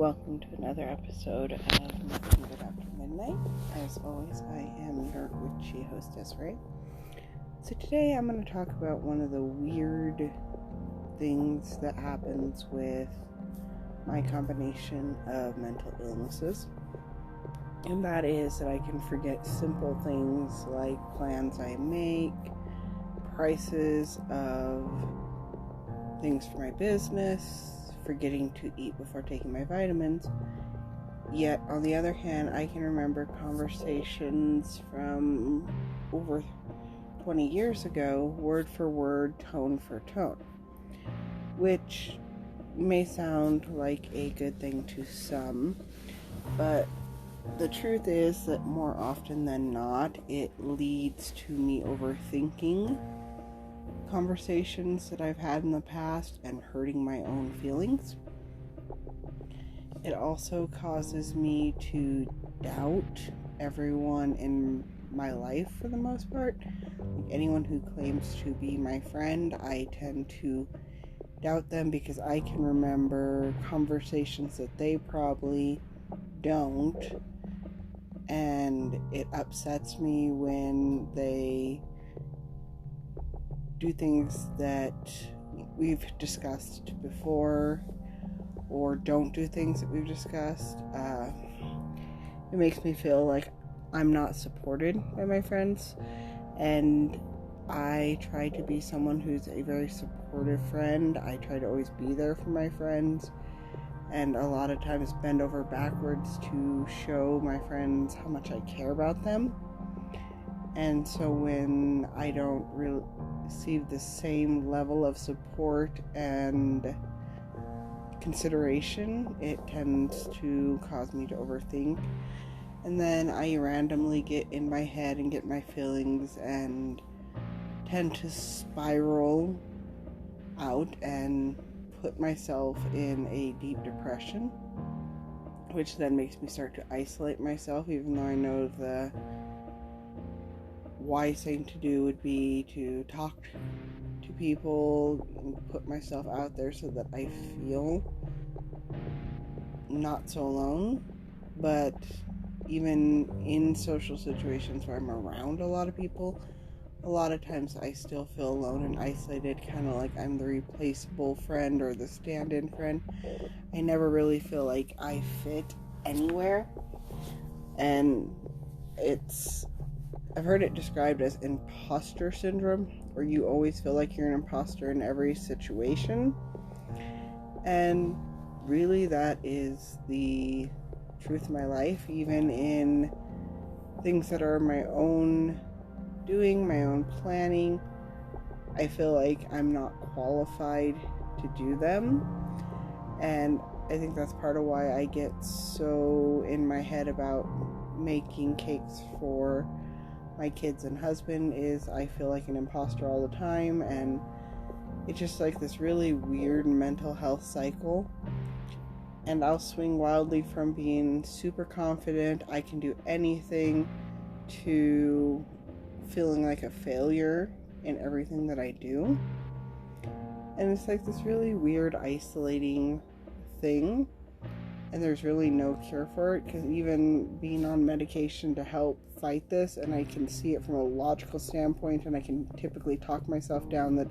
Welcome to another episode of Nothing Good After Midnight. As always, I am your witchy hostess, Ray. So today I'm going to talk about one of the weird things that happens with my combination of mental illnesses. And that is that I can forget simple things like plans I make, prices of things for my business, forgetting to eat before taking my vitamins. Yet, on the other hand, I can remember conversations from over 20 years ago, word for word, tone for tone, which may sound like a good thing to some, but the truth is that more often than not, it leads to me overthinking conversations that I've had in the past and hurting my own feelings. It also causes me to doubt everyone in my life for the most part. Anyone who claims to be my friend, I tend to doubt them because I can remember conversations that they probably don't, and it upsets me when they do things that we've discussed before or don't do things that we've discussed. It makes me feel like I'm not supported by my friends, and I try to be someone who's a very supportive friend. I try to always be there for my friends, and a lot of times bend over backwards to show my friends how much I care about them. And so when I don't receive the same level of support and consideration, it tends to cause me to overthink. And then I randomly get in my head and get my feelings and tend to spiral out and put myself in a deep depression, which then makes me start to isolate myself, even though I know the wise thing to do would be to talk to people and put myself out there so that I feel not so alone. But even in social situations where I'm around a lot of people, a lot of times I still feel alone and isolated, kind of like I'm the replaceable friend or the stand-in friend. I never really feel like I fit anywhere, and I've heard it described as imposter syndrome, where you always feel like you're an imposter in every situation. And really, that is the truth of my life, even in things that are my own doing, my own planning. I feel like I'm not qualified to do them. And I think that's part of why I get so in my head about making cakes for my kids and husband, is I feel like an imposter all the time, and it's just like this really weird mental health cycle. And I'll swing wildly from being super confident, I can do anything, to feeling like a failure in everything that I do. And it's like this really weird, isolating thing. And there's really no cure for it, because even being on medication to help fight this, and I can see it from a logical standpoint, and I can typically talk myself down that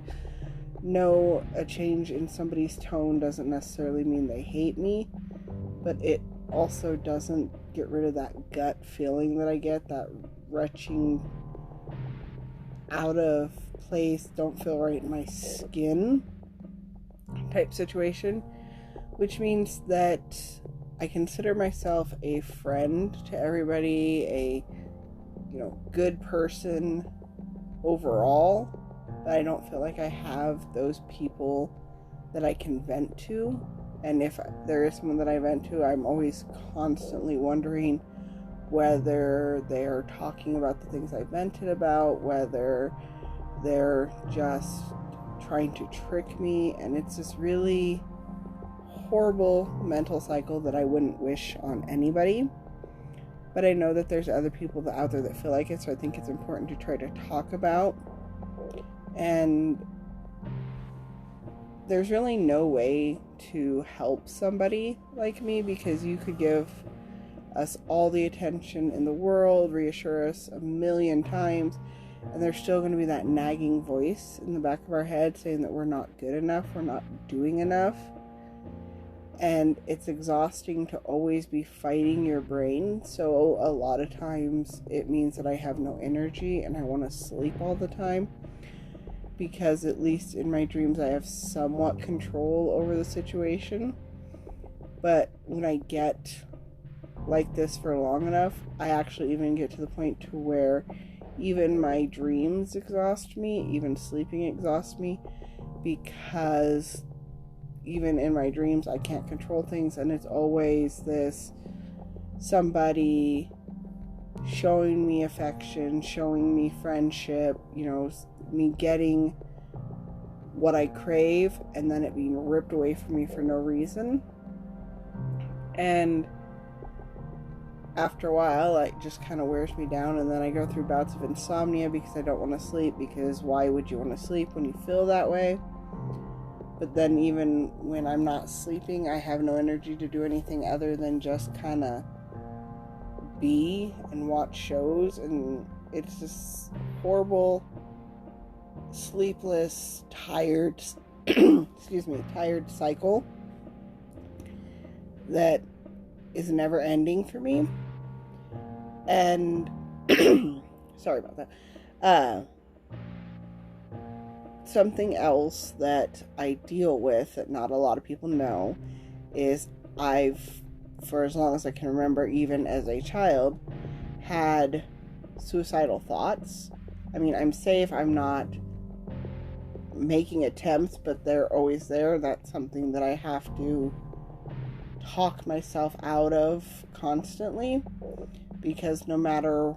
no, a change in somebody's tone doesn't necessarily mean they hate me, but it also doesn't get rid of that gut feeling that I get, that retching, out of place, don't feel right in my skin type situation, which means that I consider myself a friend to everybody, a good person overall, but I don't feel like I have those people that I can vent to. And if there is someone that I vent to, I'm always constantly wondering whether they're talking about the things I vented about, whether they're just trying to trick me, and it's this really horrible mental cycle that I wouldn't wish on anybody. But I know that there's other people out there that feel like it, so I think it's important to try to talk about. And there's really no way to help somebody like me, because you could give us all the attention in the world, reassure us a million times, and there's still going to be that nagging voice in the back of our head saying that we're not good enough, we're not doing enough. And it's exhausting to always be fighting your brain. So a lot of times it means that I have no energy and I want to sleep all the time, because at least in my dreams I have somewhat control over the situation. But when I get like this for long enough, I actually even get to the point to where even my dreams exhaust me, even sleeping exhausts me, because even in my dreams I can't control things, and it's always this somebody showing me affection, showing me friendship, me getting what I crave, and then it being ripped away from me for no reason. And after a while, it just kind of wears me down, and then I go through bouts of insomnia because I don't want to sleep, because why would you want to sleep when you feel that way? But then even when I'm not sleeping, I have no energy to do anything other than just kind of be and watch shows, and it's just horrible, sleepless, tired, tired cycle that is never ending for me. And sorry about that. Something else that I deal with that not a lot of people know is I've, for as long as I can remember, even as a child, had suicidal thoughts. I mean, I'm safe, I'm not making attempts, but they're always there. That's something that I have to talk myself out of constantly, because no matter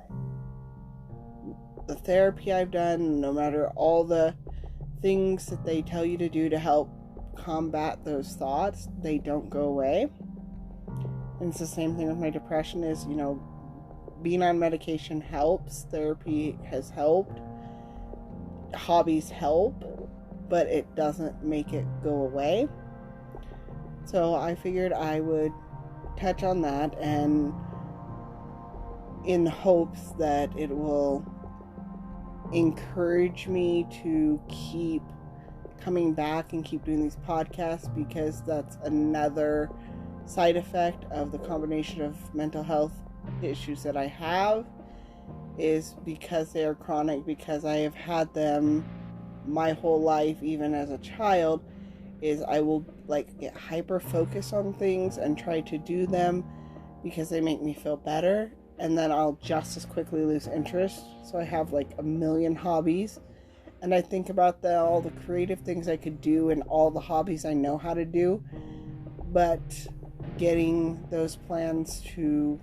the therapy I've done, no matter all the things that they tell you to do to help combat those thoughts, they don't go away. And it's the same thing with my depression is, being on medication helps, therapy has helped, hobbies help, but it doesn't make it go away. So I figured I would touch on that, and in hopes that it will encourage me to keep coming back and keep doing these podcasts, because that's another side effect of the combination of mental health issues that I have, is because they are chronic, because I have had them my whole life, even as a child, is I will get hyper focused on things and try to do them because they make me feel better, and then I'll just as quickly lose interest. So I have a million hobbies, and I think about all the creative things I could do and all the hobbies I know how to do, but getting those plans to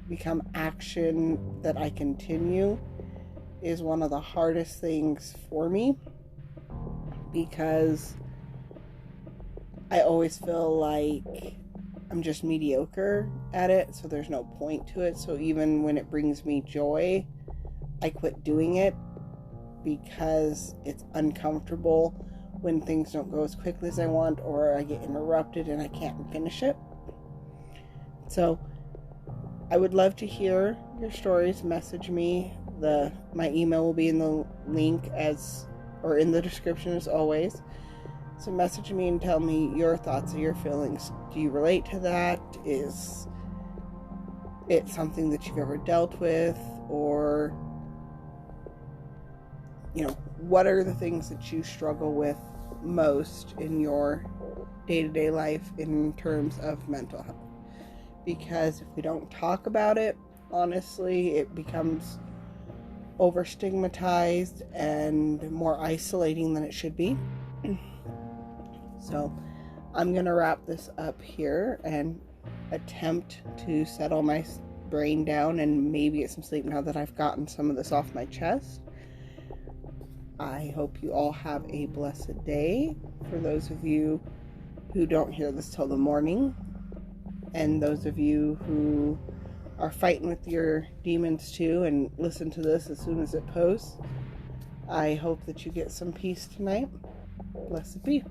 become action that I continue is one of the hardest things for me, because I always feel like I'm just mediocre at it, so there's no point to it. So even when it brings me joy, I quit doing it because it's uncomfortable when things don't go as quickly as I want, or I get interrupted and I can't finish it. So I would love to hear your stories. Message me. My email will be in the link or in the description as always. So message me and tell me your thoughts or your feelings. Do you relate to that? Is it something that you've ever dealt with? Or, what are the things that you struggle with most in your day-to-day life in terms of mental health? Because if we don't talk about it, honestly, it becomes over-stigmatized and more isolating than it should be. So I'm going to wrap this up here and attempt to settle my brain down and maybe get some sleep now that I've gotten some of this off my chest. I hope you all have a blessed day. For those of you who don't hear this till the morning, and those of you who are fighting with your demons too and listen to this as soon as it posts, I hope that you get some peace tonight. Blessed be.